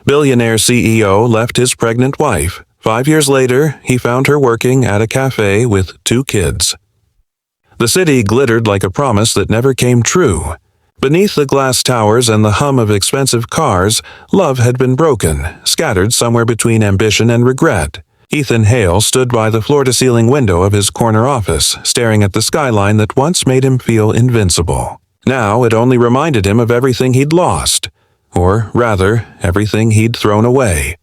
Billionaire CEO left his pregnant wife. 5 years later, he found her working at a cafe with 2 kids. The city glittered like a promise that never came true. Beneath the glass towers and the hum of expensive cars, love had been broken, scattered somewhere between ambition and regret. Ethan Hale stood by the floor-to-ceiling window of his corner office, staring at the skyline that once made him feel invincible. Now it only reminded him of everything he'd lost, or rather, everything he'd thrown away.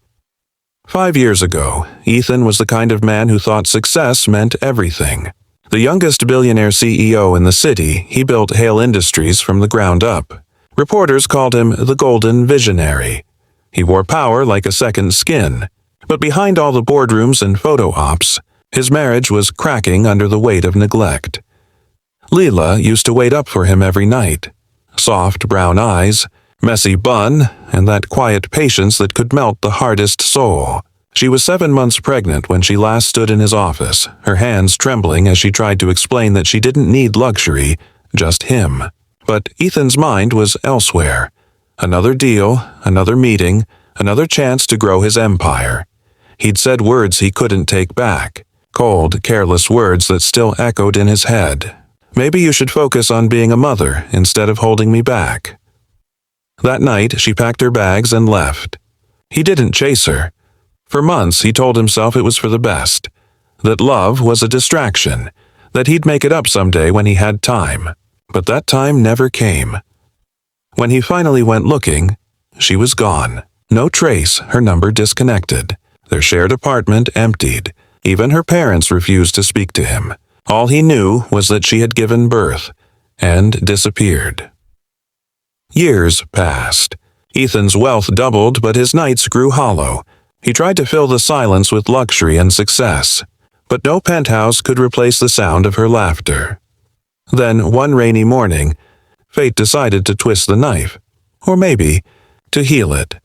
5 years ago, Ethan was the kind of man who thought success meant everything. The youngest billionaire CEO in the city, he built Hale Industries from the ground up. Reporters called him the Golden Visionary. He wore power like a second skin. But behind all the boardrooms and photo ops, his marriage was cracking under the weight of neglect. Lila used to wait up for him every night. Soft brown eyes, messy bun, and that quiet patience that could melt the hardest soul. She was 7 months pregnant when she last stood in his office, her hands trembling as she tried to explain that she didn't need luxury, just him. But Ethan's mind was elsewhere. Another deal, another meeting, another chance to grow his empire. He'd said words he couldn't take back, cold, careless words that still echoed in his head. Maybe you should focus on being a mother instead of holding me back. That night, she packed her bags and left. He didn't chase her. For months, he told himself it was for the best, that love was a distraction, that he'd make it up someday when he had time. But that time never came. When he finally went looking, she was gone. No trace, her number disconnected. Their shared apartment emptied. Even her parents refused to speak to him. All he knew was that she had given birth and disappeared. Years passed. Ethan's wealth doubled, but his nights grew hollow. He tried to fill the silence with luxury and success, but no penthouse could replace the sound of her laughter. Then, one rainy morning, fate decided to twist the knife, or maybe to heal it.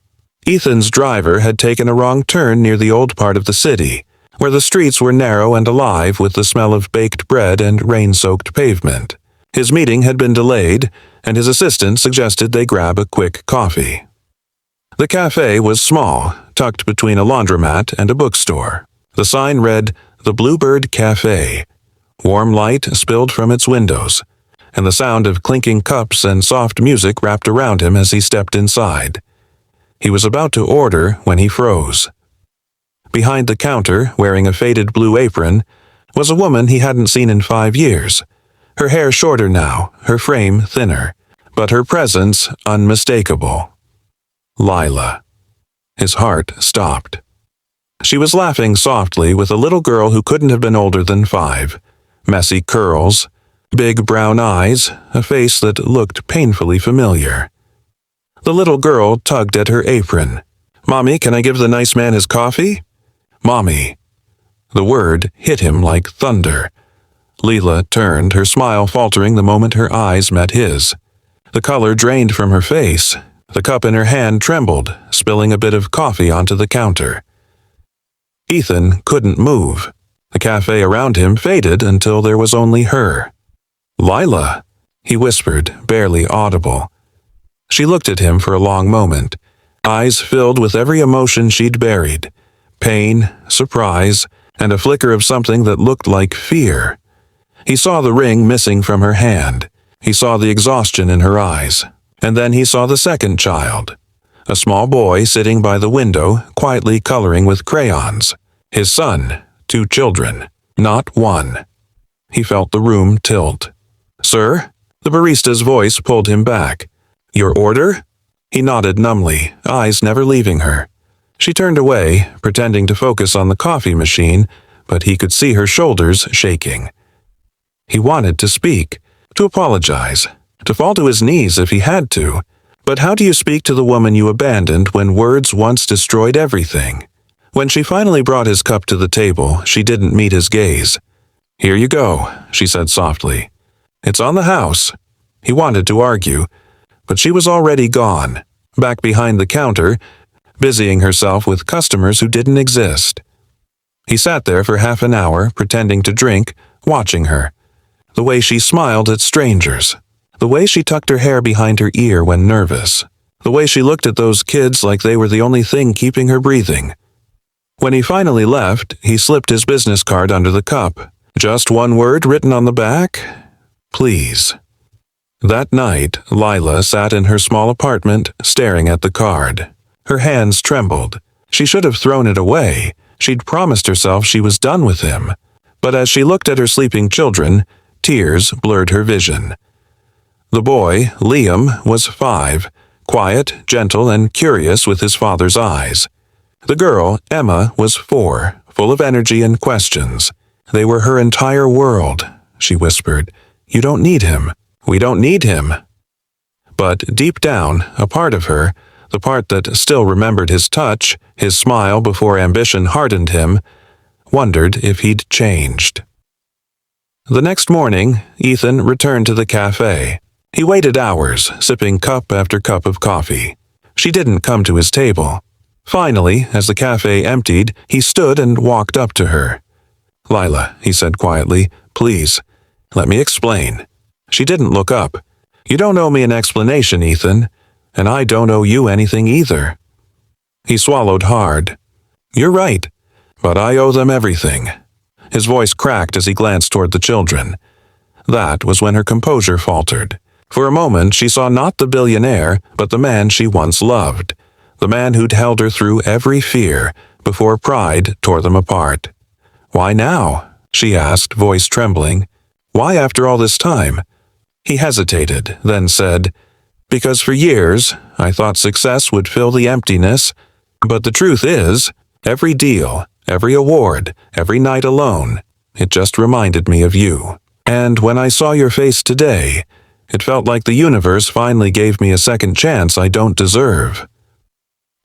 Ethan's driver had taken a wrong turn near the old part of the city, where the streets were narrow and alive with the smell of baked bread and rain-soaked pavement. His meeting had been delayed, and his assistant suggested they grab a quick coffee. The cafe was small, tucked between a laundromat and a bookstore. The sign read, "The Bluebird Café." Warm light spilled from its windows, and the sound of clinking cups and soft music wrapped around him as he stepped inside. He was about to order when he froze. Behind the counter, wearing a faded blue apron, was a woman he hadn't seen in 5 years. Her hair shorter now, her frame thinner, but her presence unmistakable. Lila. His heart stopped. She was laughing softly with a little girl who couldn't have been older than 5. Messy curls, big brown eyes, a face that looked painfully familiar. The little girl tugged at her apron. "Mommy, can I give the nice man his coffee?" "Mommy." The word hit him like thunder. Lila turned, her smile faltering the moment her eyes met his. The color drained from her face. The cup in her hand trembled, spilling a bit of coffee onto the counter. Ethan couldn't move. The cafe around him faded until there was only her. "Lila," he whispered, barely audible. She looked at him for a long moment, eyes filled with every emotion she'd buried. Pain, surprise, and a flicker of something that looked like fear. He saw the ring missing from her hand. He saw the exhaustion in her eyes. And then he saw the second child, a small boy sitting by the window, quietly coloring with crayons. His son, 2 children, not one. He felt the room tilt. "Sir?" The barista's voice pulled him back. "Your order?" He nodded numbly, eyes never leaving her. She turned away, pretending to focus on the coffee machine, but he could see her shoulders shaking. He wanted to speak, to apologize, to fall to his knees if he had to. But how do you speak to the woman you abandoned when words once destroyed everything? When she finally brought his cup to the table, she didn't meet his gaze. "Here you go," she said softly. "It's on the house." He wanted to argue, but she was already gone, back behind the counter, busying herself with customers who didn't exist. He sat there for half an hour, pretending to drink, watching her. The way she smiled at strangers. The way she tucked her hair behind her ear when nervous. The way she looked at those kids like they were the only thing keeping her breathing. When he finally left, he slipped his business card under the cup. Just one word written on the back: please. That night, Lila sat in her small apartment, staring at the card. Her hands trembled. She should have thrown it away. She'd promised herself she was done with him. But as she looked at her sleeping children, tears blurred her vision. The boy, Liam, was 5, quiet, gentle, and curious with his father's eyes. The girl, Emma, was 4, full of energy and questions. They were her entire world. She whispered, "You don't need him. We don't need him." But deep down, a part of her, the part that still remembered his touch, his smile before ambition hardened him, wondered if he'd changed. The next morning, Ethan returned to the cafe. He waited hours, sipping cup after cup of coffee. She didn't come to his table. Finally, as the cafe emptied, he stood and walked up to her. "Lila," he said quietly, "please, let me explain." She didn't look up. "You don't owe me an explanation, Ethan, and I don't owe you anything either." He swallowed hard. "You're right, but I owe them everything." His voice cracked as he glanced toward the children. That was when her composure faltered. For a moment she saw not the billionaire, but the man she once loved. The man who'd held her through every fear, before pride tore them apart. "Why now?" she asked, voice trembling. "Why after all this time?" He hesitated, then said, "Because for years I thought success would fill the emptiness, but the truth is, every deal, every award, every night alone, it just reminded me of you. And when I saw your face today, it felt like the universe finally gave me a second chance I don't deserve."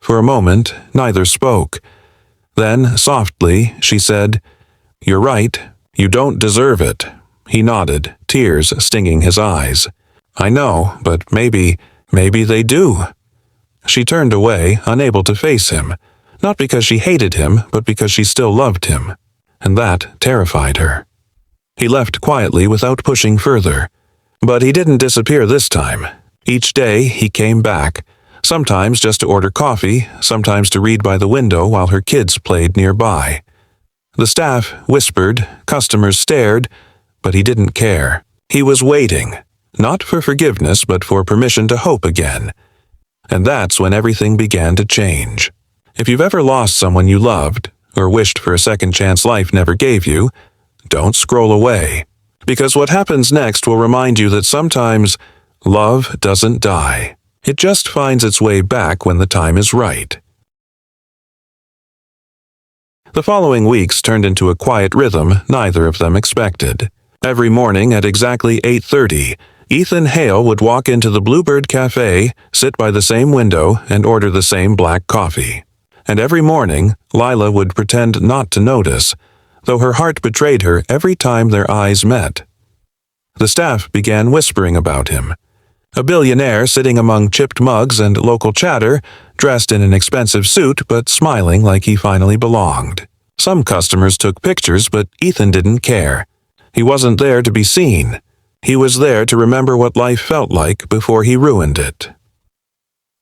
For a moment, neither spoke. Then, softly, she said, "You're right, you don't deserve it." He nodded, tears stinging his eyes. "I know, but maybe they do." She turned away, unable to face him, not because she hated him, but because she still loved him, and that terrified her. He left quietly without pushing further. But he didn't disappear this time. Each day he came back, sometimes just to order coffee, sometimes to read by the window while her kids played nearby. The staff whispered, customers stared, but he didn't care. He was waiting, not for forgiveness, but for permission to hope again. And that's when everything began to change. If you've ever lost someone you loved, or wished for a second chance life never gave you, don't scroll away. Because what happens next will remind you that sometimes love doesn't die. It just finds its way back when the time is right. The following weeks turned into a quiet rhythm neither of them expected. Every morning at exactly 8:30, Ethan Hale would walk into the Bluebird Café, sit by the same window, and order the same black coffee. And every morning, Lila would pretend not to notice, though her heart betrayed her every time their eyes met. The staff began whispering about him. A billionaire sitting among chipped mugs and local chatter, dressed in an expensive suit but smiling like he finally belonged. Some customers took pictures, but Ethan didn't care. He wasn't there to be seen. He was there to remember what life felt like before he ruined it.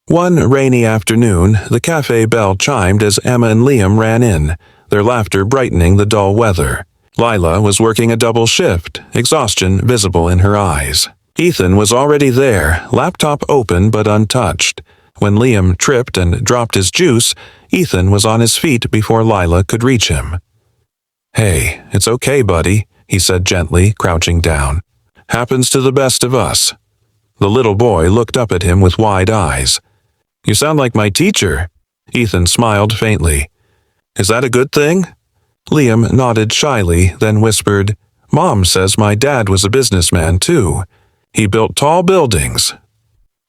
One rainy afternoon, the cafe bell chimed as Emma and Liam ran in, their laughter brightening the dull weather. Lila was working a double shift, exhaustion visible in her eyes. Ethan was already there, laptop open but untouched. When Liam tripped and dropped his juice, Ethan was on his feet before Lila could reach him. "Hey, it's okay, buddy," he said gently, crouching down. "Happens to the best of us." The little boy looked up at him with wide eyes. "You sound like my teacher." Ethan smiled faintly. "Is that a good thing?" Liam nodded shyly, then whispered, "Mom says my dad was a businessman too. He built tall buildings."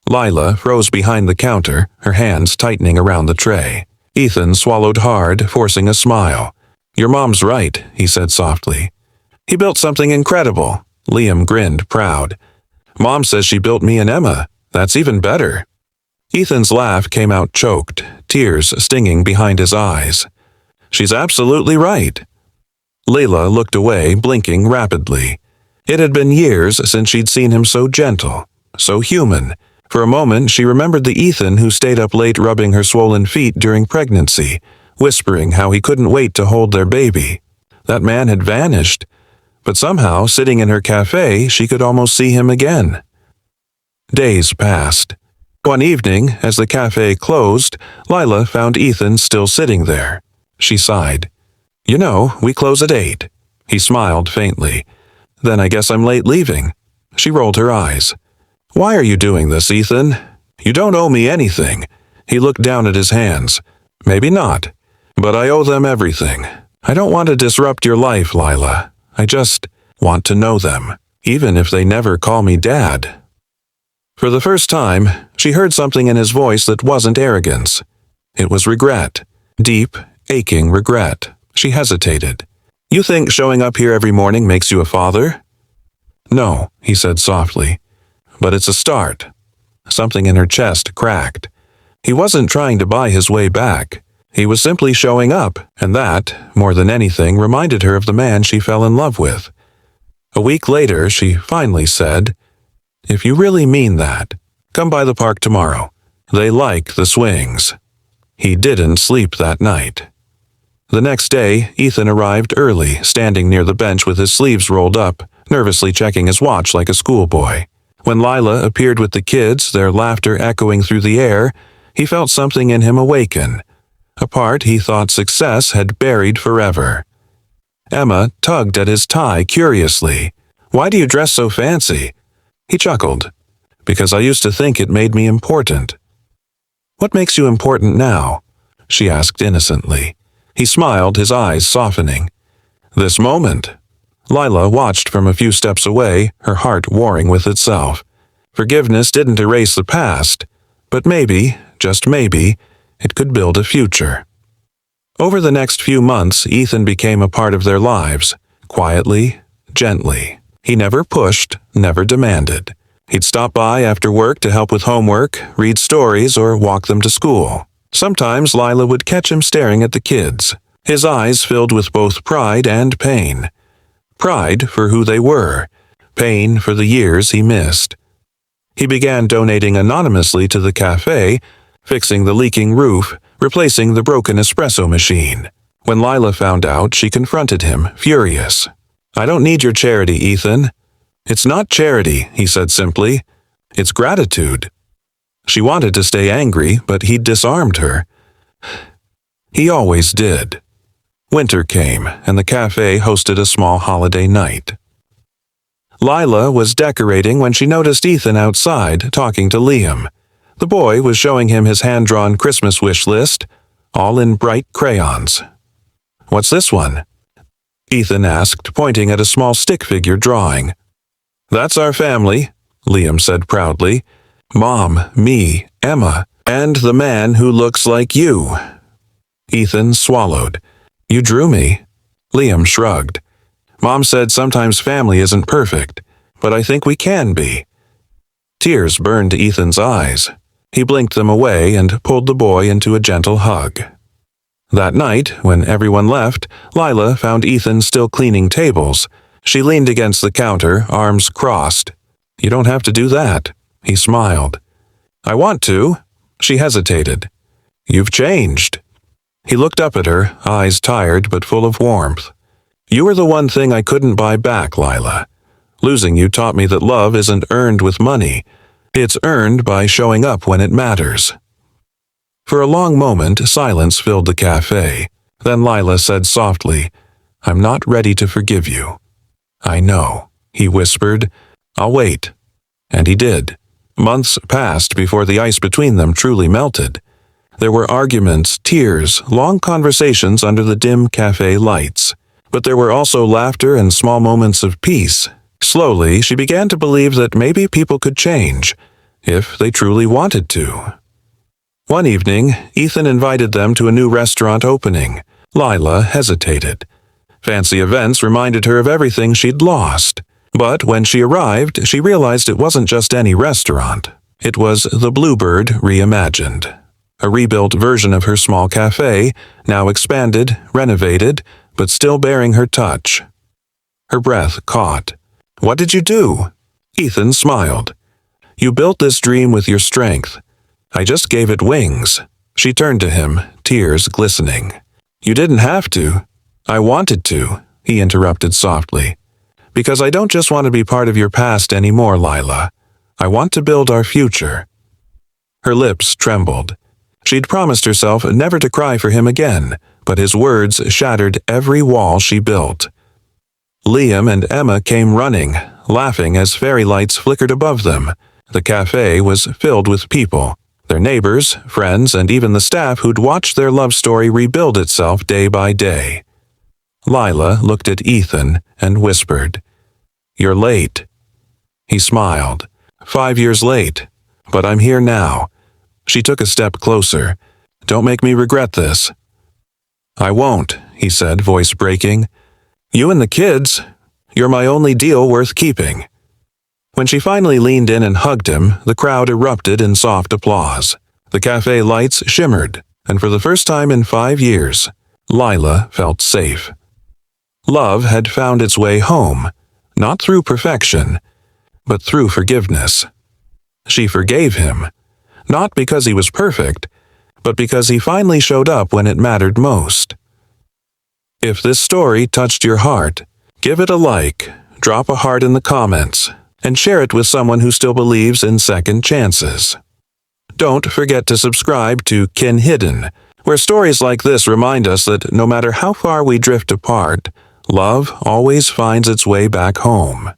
Lila froze behind the counter, her hands tightening around the tray. Ethan swallowed hard, forcing a smile. "Your mom's right," he said softly. "He built something incredible." Liam grinned, proud. "Mom says she built me and Emma. That's even better." Ethan's laugh came out choked, tears stinging behind his eyes. "She's absolutely right." Lila looked away, blinking rapidly. It had been years since she'd seen him so gentle, so human, For a moment, she remembered the Ethan who stayed up late rubbing her swollen feet during pregnancy, whispering how he couldn't wait to hold their baby. That man had vanished, but somehow, sitting in her cafe, she could almost see him again. Days passed. One evening, as the cafe closed, Lila found Ethan still sitting there. She sighed. "You know, we close at 8. He smiled faintly. "Then I guess I'm late leaving." She rolled her eyes. "Why are you doing this, Ethan? You don't owe me anything." He looked down at his hands. "Maybe not, but I owe them everything. I don't want to disrupt your life, Lila. I just want to know them, even if they never call me Dad." For the first time, she heard something in his voice that wasn't arrogance. It was regret. Deep, aching regret. She hesitated. "You think showing up here every morning makes you a father?" "No," he said softly. "But it's a start." Something in her chest cracked. He wasn't trying to buy his way back. He was simply showing up, and that, more than anything, reminded her of the man she fell in love with. A week later, she finally said, "If you really mean that, come by the park tomorrow. They like the swings." He didn't sleep that night. The next day, Ethan arrived early, standing near the bench with his sleeves rolled up, nervously checking his watch like a schoolboy. When Lila appeared with the kids, their laughter echoing through the air, he felt something in him awaken, a part he thought success had buried forever. Emma tugged at his tie curiously. "Why do you dress so fancy?" He chuckled. "Because I used to think it made me important." "What makes you important now?" she asked innocently. He smiled, his eyes softening. "This moment." Lila watched from a few steps away, her heart warring with itself. Forgiveness didn't erase the past, but maybe, just maybe, it could build a future. Over the next few months, Ethan became a part of their lives, quietly, gently. He never pushed, never demanded. He'd stop by after work to help with homework, read stories, or walk them to school. Sometimes Lila would catch him staring at the kids, his eyes filled with both pride and pain. Pride for who they were, pain for the years he missed. He began donating anonymously to the cafe, fixing the leaking roof, replacing the broken espresso machine. When Lila found out, she confronted him, furious. "I don't need your charity, Ethan." "It's not charity," he said simply. "It's gratitude." She wanted to stay angry, but he'd disarmed her. He always did. Winter came, and the cafe hosted a small holiday night. Lila was decorating when she noticed Ethan outside, talking to Liam. The boy was showing him his hand-drawn Christmas wish list, all in bright crayons. "What's this one?" Ethan asked, pointing at a small stick figure drawing. "That's our family," Liam said proudly. "Mom, me, Emma, and the man who looks like you." Ethan swallowed. "You drew me." Liam shrugged. "Mom said sometimes family isn't perfect, but I think we can be." Tears burned to Ethan's eyes. He blinked them away and pulled the boy into a gentle hug. That night, when everyone left, Lila found Ethan still cleaning tables. She leaned against the counter, arms crossed. "You don't have to do that," he smiled. "I want to." She hesitated. "You've changed." He looked up at her, eyes tired but full of warmth. "You were the one thing I couldn't buy back, Lila. Losing you taught me that love isn't earned with money. It's earned by showing up when it matters." For a long moment, silence filled the cafe. Then Lila said softly, "I'm not ready to forgive you." "I know," he whispered. "I'll wait." And he did. Months passed before the ice between them truly melted. There were arguments, tears, long conversations under the dim cafe lights. But there were also laughter and small moments of peace. Slowly, she began to believe that maybe people could change, if they truly wanted to. One evening, Ethan invited them to a new restaurant opening. Lila hesitated. Fancy events reminded her of everything she'd lost. But when she arrived, she realized it wasn't just any restaurant. It was the Bluebird reimagined. A rebuilt version of her small cafe, now expanded, renovated, but still bearing her touch. Her breath caught. "What did you do?" Ethan smiled. You built this dream with your strength. I just gave it wings." She turned to him, tears glistening. "You didn't have to. I wanted to," he interrupted softly. "Because I don't just want to be part of your past anymore, Lila. I want to build our future." Her lips trembled. She'd promised herself never to cry for him again, but his words shattered every wall she built. Liam and Emma came running, laughing as fairy lights flickered above them. The cafe was filled with people, their neighbors, friends, and even the staff who'd watched their love story rebuild itself day by day. Lila looked at Ethan and whispered, "You're late." He smiled. 5 years late, but I'm here now." She took a step closer. "Don't make me regret this." "I won't," he said, voice breaking. "You and the kids, you're my only deal worth keeping." When she finally leaned in and hugged him, the crowd erupted in soft applause. The cafe lights shimmered, and for the first time in 5 years, Lila felt safe. Love had found its way home, not through perfection, but through forgiveness. She forgave him, not because he was perfect, but because he finally showed up when it mattered most. If this story touched your heart, give it a like, drop a heart in the comments, and share it with someone who still believes in second chances. Don't forget to subscribe to Kin Hidden, where stories like this remind us that no matter how far we drift apart, love always finds its way back home.